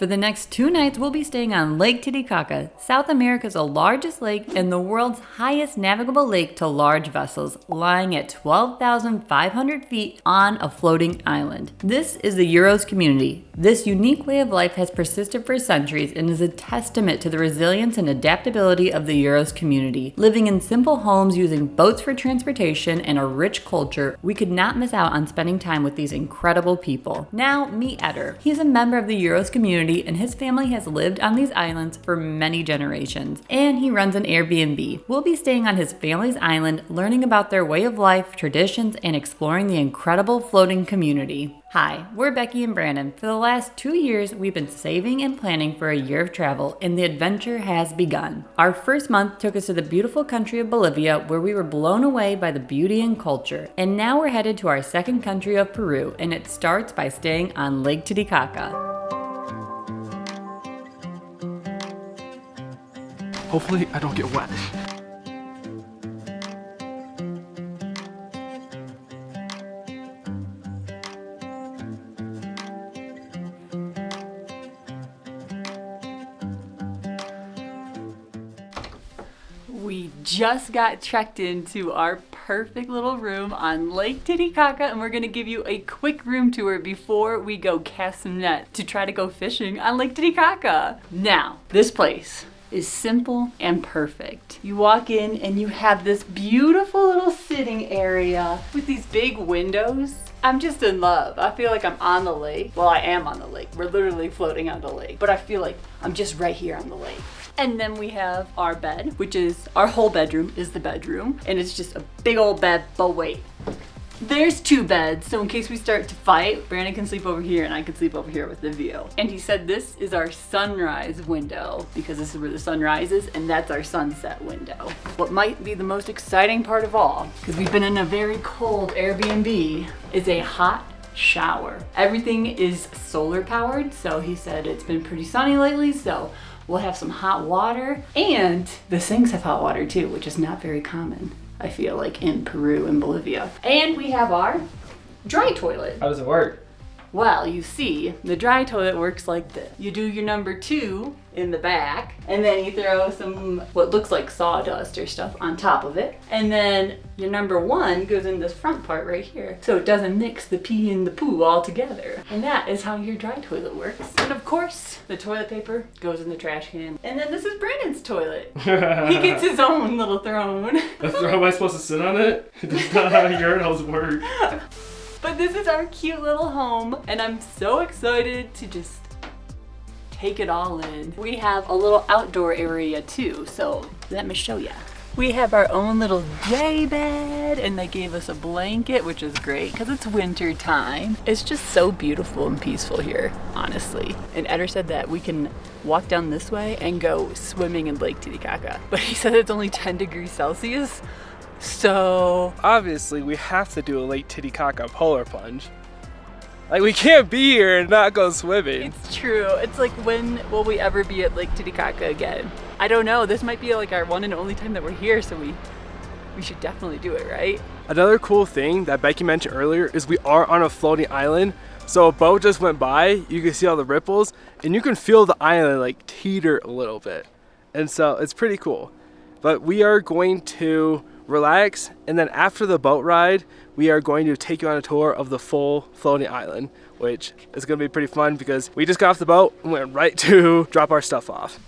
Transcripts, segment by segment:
For the next 2 nights, we'll be staying on Lake Titicaca, South America's largest lake and the world's highest navigable lake to large vessels, lying at 12,500 feet on a floating island. This is the Uros community. This unique way of life has persisted for centuries and is a testament to the resilience and adaptability of the Uros community. Living in simple homes using boats for transportation and a rich culture, we could not miss out on spending time with these incredible people. Now, meet Eder. He's a member of the Uros community and his family has lived on these islands for many generations, and he runs an Airbnb. We'll be staying on his family's island, learning about their way of life, traditions, and exploring the incredible floating community. Hi, we're Becky and Brandon. For the last 2 years, we've been saving and planning for a year of travel, and the adventure has begun. Our first month took us to the beautiful country of Bolivia, where we were blown away by the beauty and culture. And now we're headed to our second country of Peru, and it starts by staying on Lake Titicaca. Hopefully I don't get wet. We just got checked into our perfect little room on Lake Titicaca, and we're gonna give you a quick room tour before we go cast some net to try to go fishing on Lake Titicaca. Now, this place is simple and perfect. You walk in and you have this beautiful little sitting area with these big windows. I'm just in love. I feel like I'm on the lake. Well, I am on the lake. We're literally floating on the lake, but I feel like I'm just right here on the lake. And then we have our bed, which is our whole bedroom is the bedroom, and it's just a big old bed, but wait. There's 2 beds, so in case we start to fight, Brandon can sleep over here and I can sleep over here with the view. And he said this is our sunrise window because this is where the sun rises, and that's our sunset window. What might be the most exciting part of all, because we've been in a very cold Airbnb, is a hot shower. Everything is solar powered, so he said it's been pretty sunny lately, so we'll have some hot water, and the sinks have hot water too, which is not very common, I feel like, in Peru and Bolivia. And we have our dry toilet. How does it work? Well, you see, the dry toilet works like this. You do your number 2 in the back, and then you throw some, what looks like sawdust or stuff on top of it. And then your number 1 goes in this front part right here, so it doesn't mix the pee and the poo all together. And that is how your dry toilet works. And of course, the toilet paper goes in the trash can. And then this is Brandon's toilet. He gets his own little throne. How am I supposed to sit on it? That's not how urinals work. But this is our cute little home, and I'm so excited to just take it all in. We have a little outdoor area too, so let me show ya. We have our own little day bed, and they gave us a blanket, which is great because it's winter time. It's just so beautiful and peaceful here, honestly. And Eder said that we can walk down this way and go swimming in Lake Titicaca, but he said it's only 10 degrees Celsius. So obviously we have to do a Lake Titicaca polar plunge. Like, we can't be here and not go swimming. It's true. It's like, when will we ever be at Lake Titicaca again? I don't know. This might be like our one and only time that we're here, so we should definitely do it, right? Another cool thing that Becky mentioned earlier is we are on a floating island. So a boat just went by, you can see all the ripples, and you can feel the island like teeter a little bit. And so it's pretty cool. But we are going to relax, and then after the boat ride, we are going to take you on a tour of the full floating island, which is going to be pretty fun because we just got off the boat and went right to drop our stuff off.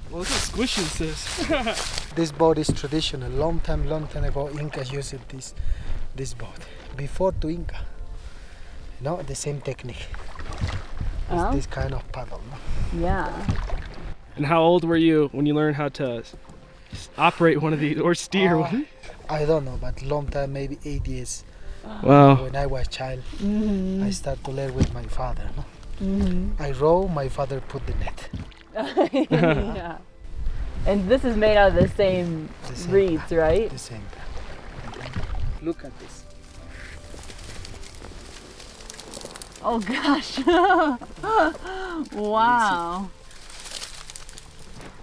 Well, look how squishy this is. This boat is traditional. Long time ago, Incas used this boat. Before to Inca, the same technique. It's this kind of paddle. No? Yeah. And how old were you when you learned how to operate one of these or steer one? I don't know, but long time, maybe 8 years. Wow. When I was a child, I started to learn with my father. No? I row, my father put the net. Yeah. And this is made out of the same reeds, right? The same. Look at this. Oh gosh. Wow.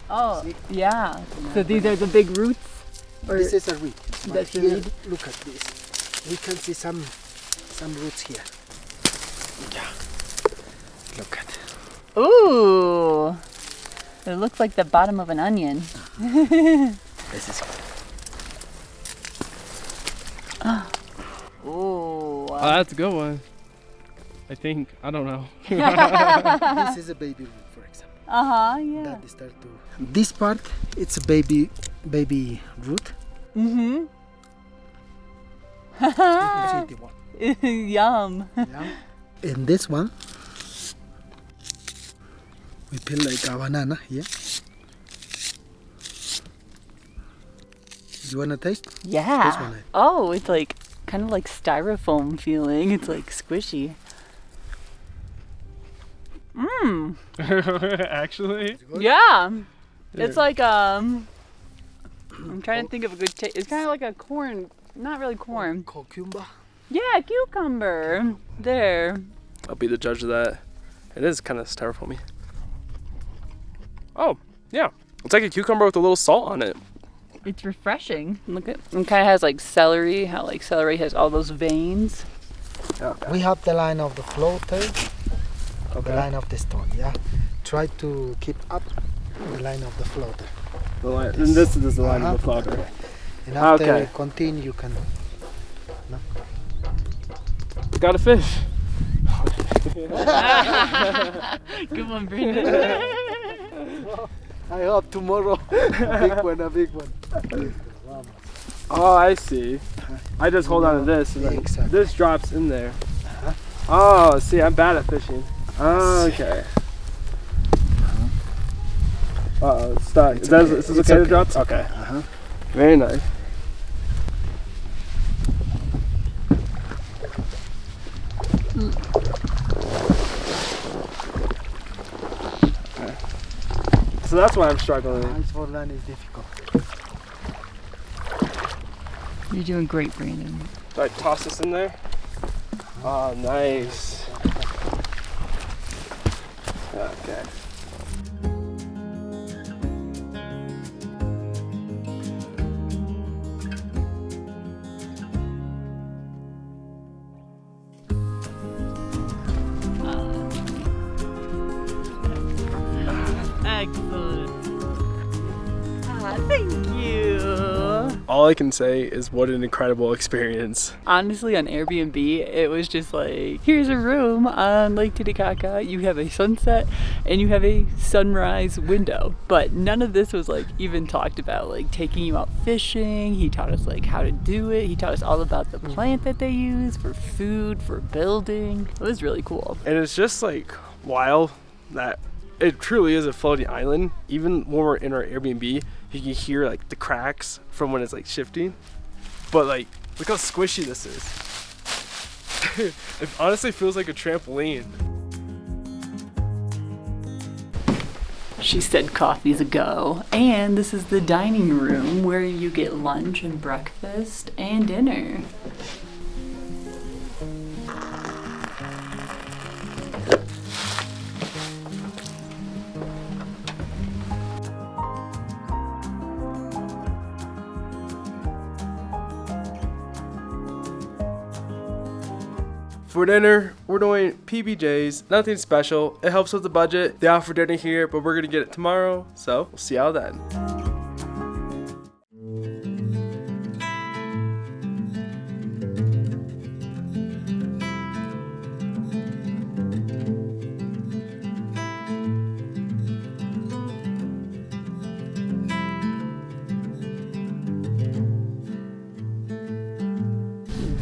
Oh, yeah. So these are the big roots? Or This is a reed. That's a Here, reed? look at this. We can see some roots here. Yeah. Look at it. Ooh, it looks like the bottom of an onion. This is Ooh. Oh, that's a good one. I think. I don't know. this is a baby root, for example. Yeah. That start to. This part, it's a baby root. Mm-hmm. You can see the one. Yum. Yeah. And this one, we peel like a banana here. You wanna taste? Yeah. This one. Oh, it's like kind of like styrofoam feeling. It's like squishy. Mmm. Actually. Yeah. It's like I'm trying to think of a good taste. It's kind of like a corn, not really corn. Cucumber. Yeah, cucumber. There. I'll be the judge of that. It is kind of styrofoamy. Oh, yeah. It's like a cucumber with a little salt on it. It's refreshing. Look at it. Kind of has like celery. How like celery has all those veins. Okay. We have the line of the floater, the Okay. line of the stone. Yeah. Try to keep up the line of the floater. The line, and this is the line of the floater. And after Okay. you continue, you can. Got a fish. Good one, Brandon. I hope tomorrow a big one. Oh, I see. I just hold on to this. And then Exactly. this drops in there. Oh, see, I'm bad at fishing. Okay. Uh-oh, it's stuck. It's Is okay. this It's okay to okay. drop? It's Okay. Uh-huh. Very nice. Okay. So that's why I'm struggling. Ice for land is difficult. You're doing great, Brandon. Do I toss this in there? Oh, nice. Okay. Excellent. Thank you. All I can say is what an incredible experience. Honestly, on Airbnb, it was just like, here's a room on Lake Titicaca. You have a sunset and you have a sunrise window. But none of this was like even talked about, like taking you out fishing. He taught us like how to do it. He taught us all about the plant that they use for food, for building. It was really cool. And it's just like wild that it truly is a floating island. Even when we're in our Airbnb, you can hear like the cracks from when it's like shifting. But like, look how squishy this is. It honestly feels like a trampoline. She said coffee's a go. And this is the dining room where you get lunch and breakfast and dinner. For dinner, we're doing PBJs, nothing special. It helps with the budget. They offer dinner here, but we're gonna get it tomorrow, so we'll see how then.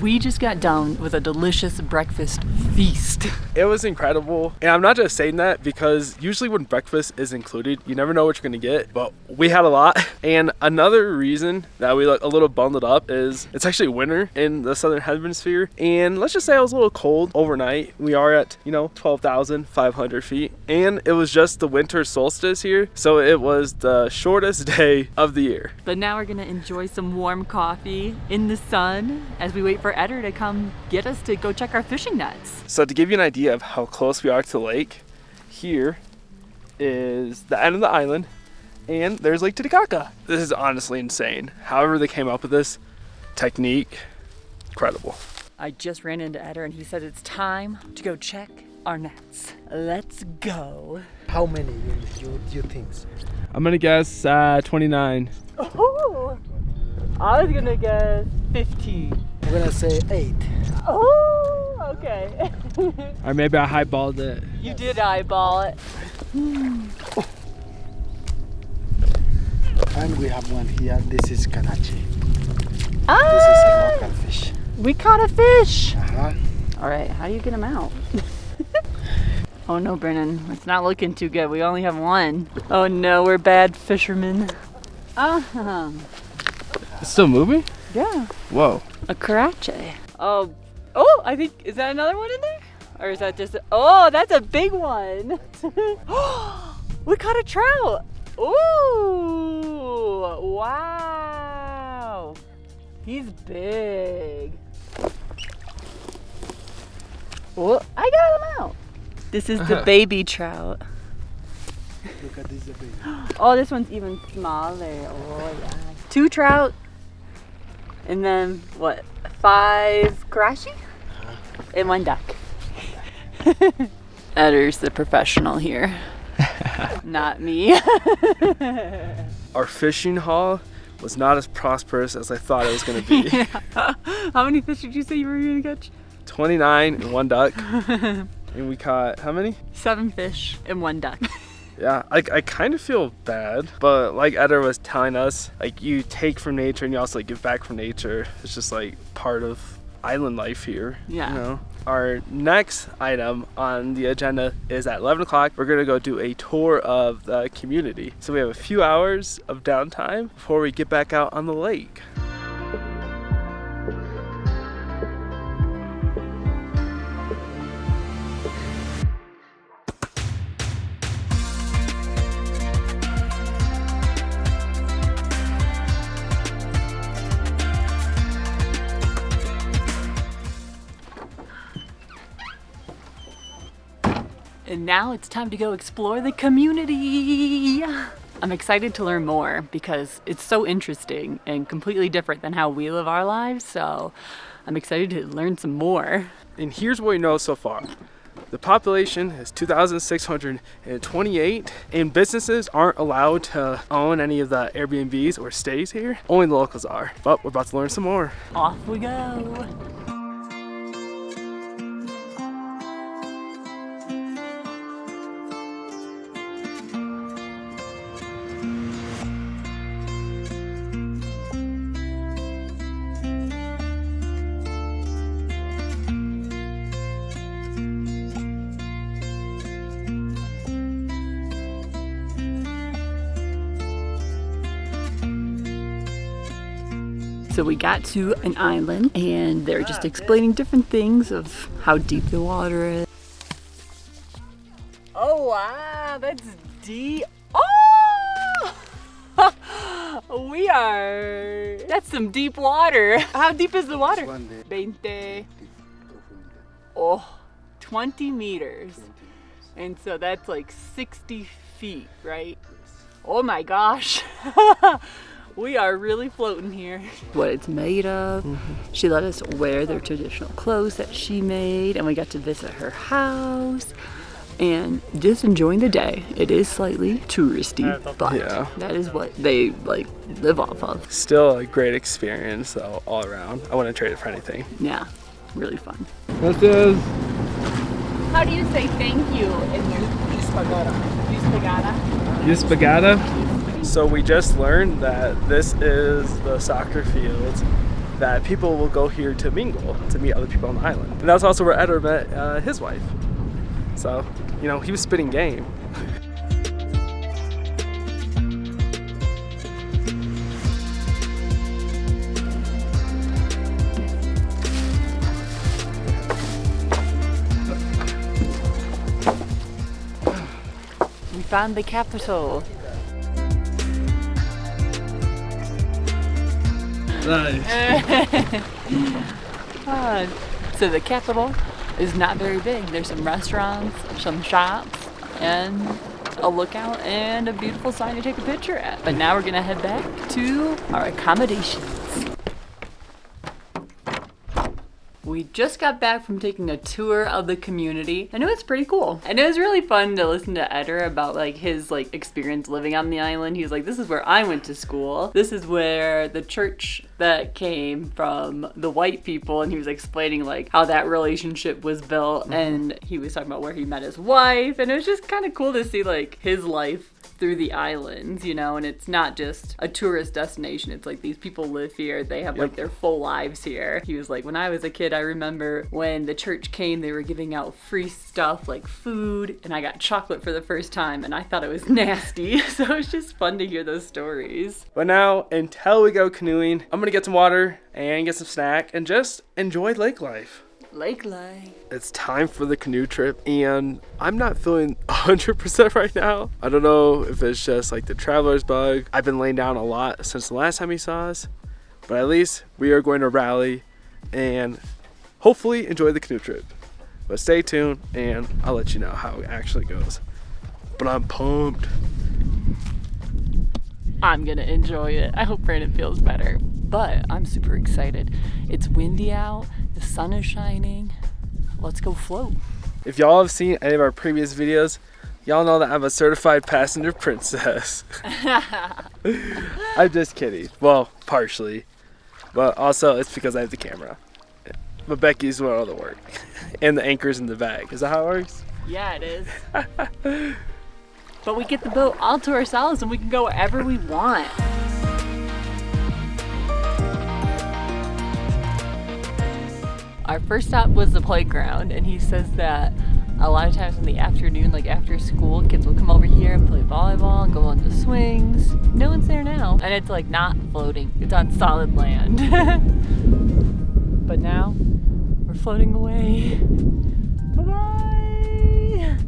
We just got done with a delicious breakfast feast. It was incredible, and I'm not just saying that because usually when breakfast is included, you never know what you're gonna get, but we had a lot. And another reason that we look a little bundled up is it's actually winter in the southern hemisphere, and let's just say I was a little cold overnight. We are at 12,500 feet, and it was just the winter solstice here, so it was the shortest day of the year. But now we're gonna enjoy some warm coffee in the sun as we wait for Eder to come get us to go check our fishing nets. So to give you an idea of how close we are to the lake, here is the end of the island, and there's Lake Titicaca. This is honestly insane. However they came up with this technique, incredible. I just ran into Eder and he said it's time to go check our nets. Let's go. How many you think? I'm gonna guess 29. Oh, I was gonna guess 15. I'm gonna say 8. Oh, okay. Or maybe I highballed it. You did eyeball it. And we have one here. This is karachi. Ah, This is a local fish. we caught a fish. Uh-huh. All right, how do you get them out? Oh no, Brennan, it's not looking too good. We only have one. Oh no, we're bad fishermen. Uh-huh. It's still moving? Yeah, Whoa. a karachi. Oh, I think, is that another one in there? Or is that just, oh, that's a big one. We caught a trout. Ooh, wow. He's big. Oh, I got him out. This is the baby trout. Look at this baby. Oh, this one's even smaller. Oh, yeah. 2 trout. And then, what, 5 karachi? And 1 duck. Eder's the professional here. Not me. Our fishing haul was not as prosperous as I thought it was gonna be. Yeah. How many fish did you say you were gonna catch? 29 and 1 duck. And we caught how many? 7 fish and 1 duck. Yeah, I kind of feel bad, but like Eder was telling us, like you take from nature and you also like give back from nature. It's just like part of island life here. Yeah. You know? Our next item on the agenda is at 11 o'clock. We're gonna go do a tour of the community. So we have a few hours of downtime before we get back out on the lake. And now it's time to go explore the community. I'm excited to learn more because it's so interesting and completely different than how we live our lives. So I'm excited to learn some more. And here's what we know so far. The population is 2,628, and businesses aren't allowed to own any of the Airbnbs or stays here. Only the locals are. But we're about to learn some more. Off we go. So we got to an island and they're just explaining different things of how deep the water is. Oh wow, that's deep. Oh! That's some deep water. How deep is the water? 20. Oh, 20 meters. And so that's like 60 feet, right? Oh my gosh. We are really floating here. What it's made of. Mm-hmm. She let us wear their traditional clothes that she made, and we got to visit her house and just enjoying the day. It is slightly touristy, but Yeah. that is what they like live off of. Still a great experience though, all around. I wouldn't trade it for anything. Yeah, really fun. This is How do you say thank you in your Yuspagata. So we just learned that this is the soccer field that people will go here to mingle, to meet other people on the island. And that's also where Eder met his wife. So, you know, he was spitting game. We found the capital. Nice. So the capital is not very big. There's some restaurants, some shops, and a lookout and a beautiful sign to take a picture at. But now we're gonna head back to our accommodations. We just got back from taking a tour of the community, and it was pretty cool. And it was really fun to listen to Eder about like his like experience living on the island. He was like, this is where I went to school. This is where the church that came from the white people, and he was explaining like how that relationship was built, and he was talking about where he met his wife, and it was just kind of cool to see like his life through the islands, you know, and it's not just a tourist destination. It's like these people live here. They have like their full lives here. He was like, when I was a kid, I remember when the church came, they were giving out free stuff like food, and I got chocolate for the first time, and I thought it was nasty. So it was just fun to hear those stories. But now, until we go canoeing, I'm gonna get some water and get some snack and just enjoy lake life. Lake life. It's time for the canoe trip, and I'm not feeling 100% right now. I don't know if it's just like the traveler's bug. I've been laying down a lot since the last time he saw us, but at least we are going to rally and hopefully enjoy the canoe trip. But stay tuned and I'll let you know how it actually goes. But I'm pumped. I'm gonna enjoy it. I hope Brandon feels better, but I'm super excited. It's windy out, the sun is shining. Let's go float. If y'all have seen any of our previous videos, y'all know that I'm a certified passenger princess. I'm just kidding. Well, partially. But also it's because I have the camera. But Becky's doing all the work. And the anchor's in the bag. Is that how it works? Yeah, it is. But we get the boat all to ourselves and we can go wherever we want. Our first stop was the playground, and he says that a lot of times in the afternoon, like after school, kids will come over here and play volleyball and go on the swings. No one's there now. And it's like not floating, it's on solid land. But now we're floating away. Bye-bye.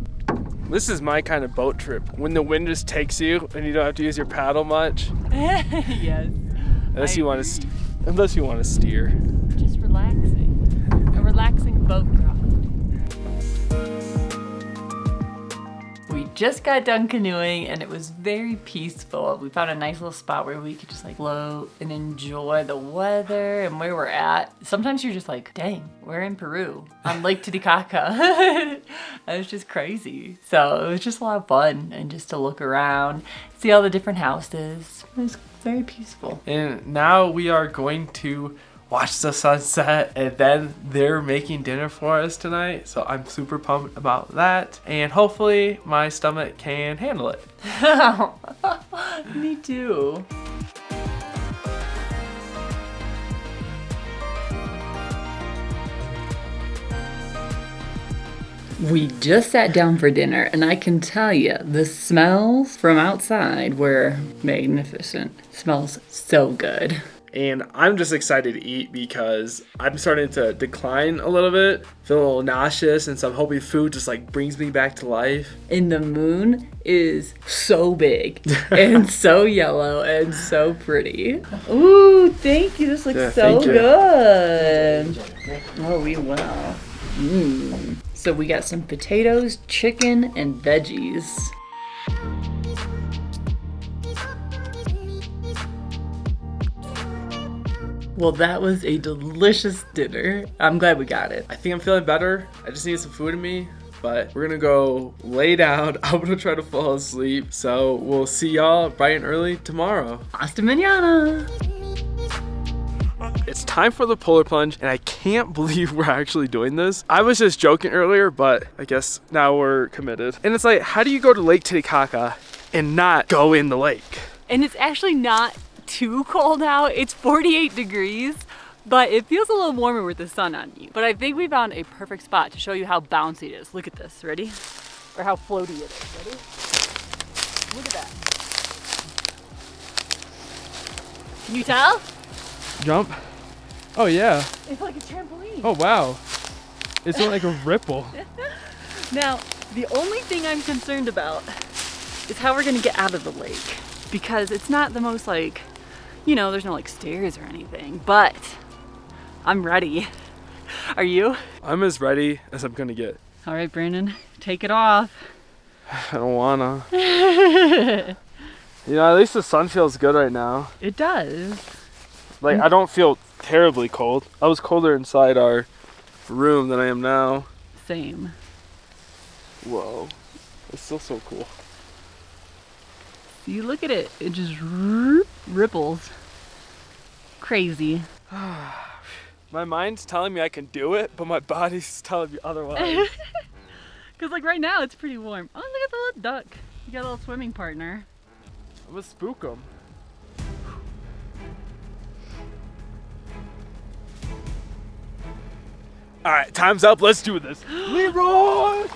This is my kind of boat trip. When the wind just takes you and you don't have to use your paddle much. Yes. Unless you want to steer. Just relaxing. A relaxing boat ride. We just got done canoeing and it was very peaceful. We found a nice little spot where we could just like float and enjoy the weather and where we're at. Sometimes you're just like, dang, we're in Peru on Lake Titicaca. It was just crazy. So it was just a lot of fun and just to look around, see all the different houses. It was very peaceful. And now we are going to watch the sunset, and then they're making dinner for us tonight, so I'm super pumped about that, and hopefully my stomach can handle it. Me too. We just sat down for dinner, and I can tell you, the smells from outside were magnificent. Smells so good. And I'm just excited to eat because I'm starting to decline a little bit, feel a little nauseous, and so I'm hoping food just like brings me back to life. And the moon is so big and so yellow and so pretty. Ooh, thank you. This looks so good. Oh, we will. So we got some potatoes, chicken, and veggies. Well, that was a delicious dinner. I'm glad we got it. I think I'm feeling better. I just need some food in me, but we're gonna go lay down. I'm gonna try to fall asleep. So we'll see y'all bright and early tomorrow. Hasta mañana. It's time for the polar plunge, and I can't believe we're actually doing this. I was just joking earlier, but I guess now we're committed. And it's like, how do you go to Lake Titicaca and not go in the lake? And it's actually not too cold out. It's 48 degrees, but it feels a little warmer with the sun on you. But I think we found a perfect spot to show you how bouncy it is. Look at this, ready? Or how floaty it is, ready? Look at that. Can you tell? Jump? Oh yeah. It's like a trampoline. Oh wow. It's like a ripple. Now, the only thing I'm concerned about is how we're gonna get out of the lake, because it's not the most like, you know, there's no like stairs or anything, but I'm ready. Are you? I'm as ready as I'm gonna get. All right, Brandon, take it off. I don't wanna. You know, at least the sun feels good right now. It does. Like, I don't feel terribly cold. I was colder inside our room than I am now. Same. Whoa, it's still so cool. You look at it, it just ripples. Crazy. My mind's telling me I can do it, but my body's telling me otherwise. Because like right now it's pretty warm. Oh, look at the little duck. You got a little swimming partner. I'm gonna spook him. All right, time's up. Let's do this. Leroy!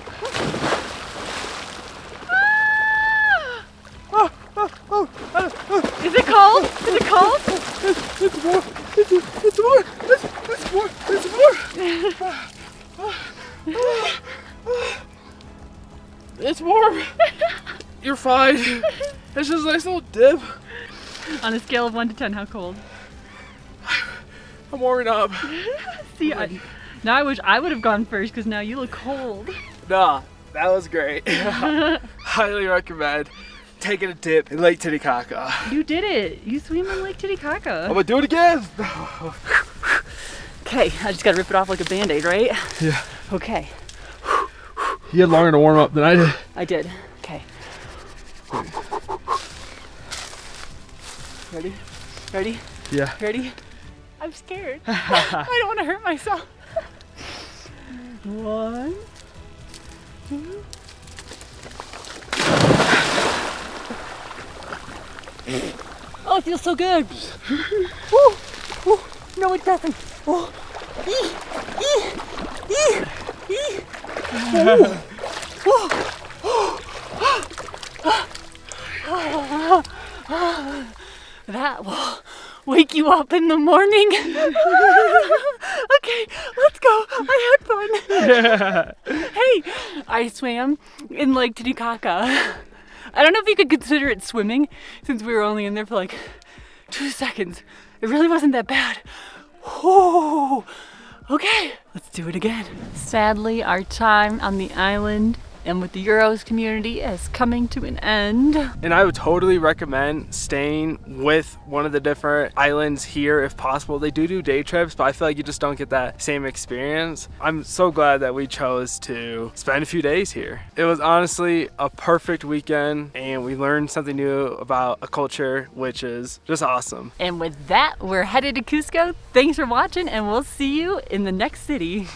Is it cold? Is it cold? It's warm. It's warm. It's warm. It's warm. It's warm. You're fine. It's just a nice little dip. On a scale of 1 to 10, how cold? I'm warming up. See, now I wish I would have gone first because now you look cold. Nah, that was great. Highly recommend taking a dip in Lake Titicaca. You did it. You swim in Lake Titicaca. I'm gonna do it again. Okay, I just gotta rip it off like a band-aid, right? Yeah. Okay. You had longer to warm up than I did. I did. Okay. Ready? Ready? Yeah. Ready? I'm scared. I don't want to hurt myself. 1, 2. Oh, it feels so good. Woo, woo. No, it doesn't. Oh. That will wake you up in the morning. Okay, let's go. I had fun. Hey, I swam in Lake Titicaca. I don't know if you could consider it swimming since we were only in there for like 2 seconds. It really wasn't that bad. Whew. Okay, let's do it again. Sadly, our time on the island and with the Uros community is coming to an end. And I would totally recommend staying with one of the different islands here if possible. They do day trips, but I feel like you just don't get that same experience. I'm so glad that we chose to spend a few days here. It was honestly a perfect weekend and we learned something new about a culture, which is just awesome. And with that, we're headed to Cusco. Thanks for watching and we'll see you in the next city.